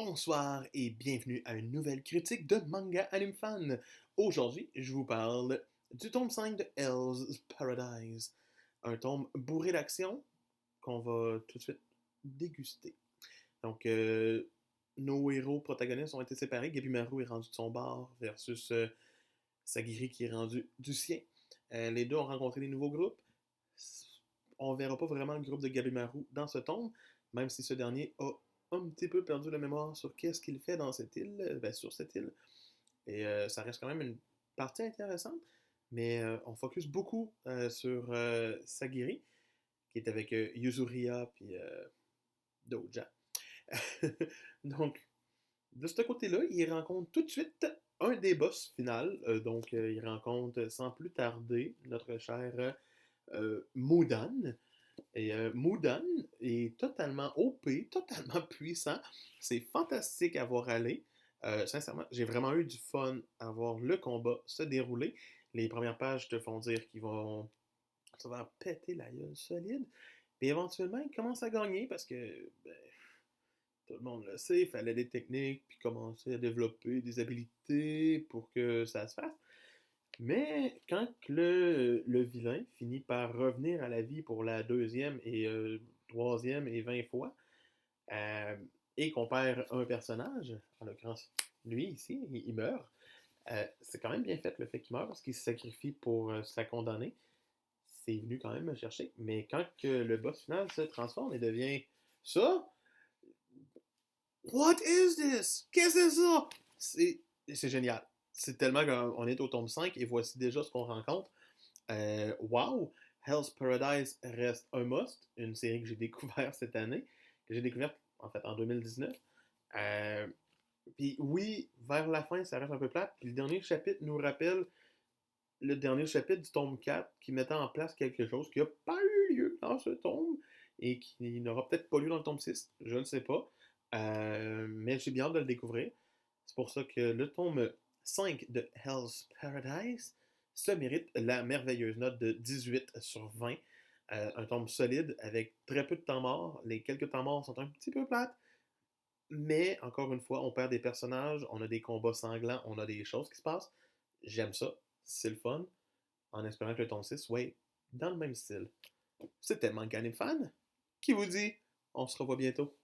Bonsoir et bienvenue à une nouvelle critique de Manga Anime Fan. Aujourd'hui, je vous parle du tome 5 de Hell's Paradise, un tome bourré d'action qu'on va tout de suite déguster. Donc, nos héros protagonistes ont été séparés. Gabimaru est rendu de son bord versus Sagiri qui est rendu du sien. Les deux ont rencontré des nouveaux groupes. On verra pas vraiment le groupe de Gabimaru dans ce tome, même si ce dernier a un petit peu perdu la mémoire sur qu'est-ce qu'il fait dans cette île, sur cette île. Et ça reste quand même une partie intéressante, mais on focus beaucoup sur Sagiri, qui est avec Yuzuriha puis Doja. Donc, de ce côté-là, il rencontre tout de suite un des boss final. Donc, il rencontre sans plus tarder notre cher Mudan. Et Mudan est totalement OP, totalement puissant. C'est fantastique à voir aller. Sincèrement, j'ai vraiment eu du fun à voir le combat se dérouler. Les premières pages te font dire qu'ils vont ça va péter la gueule solide. Puis éventuellement, ils commencent à gagner parce que tout le monde le sait, il fallait des techniques, puis commencer à développer des habilités pour que ça se fasse. Mais quand le vilain finit par revenir à la vie pour la deuxième et troisième et 20 fois, euh, et qu'on perd un personnage, en l'occurrence lui ici, il meurt, c'est quand même bien fait le fait qu'il meurt parce qu'il se sacrifie pour sa condamnée. C'est venu quand même me chercher. Mais quand que le boss final se transforme et devient ça, What is this? Qu'est-ce que c'est ça? C'est génial. C'est tellement qu'on est au tome 5 et voici déjà ce qu'on rencontre. Wow! Hell's Paradise reste un must, une série que j'ai découvert cette année, que j'ai découverte en fait en 2019. Euh, Puis oui, vers la fin, ça reste un peu plate. Puis le dernier chapitre nous rappelle le dernier chapitre du tome 4 qui mettait en place quelque chose qui n'a pas eu lieu dans ce tome et qui n'aura peut-être pas lieu dans le tome 6, je ne sais pas. Mais j'ai bien hâte de le découvrir. C'est pour ça que le tome 5 de Hell's Paradise se mérite la merveilleuse note de 18 sur 20. Un tome solide avec très peu de temps mort. Les quelques temps morts sont un petit peu plates. Mais encore une fois, on perd des personnages, on a des combats sanglants, on a des choses qui se passent. J'aime ça, c'est le fun. En espérant que le tome 6 soit dans le même style. C'était Manganime Fan qui vous dit on se revoit bientôt.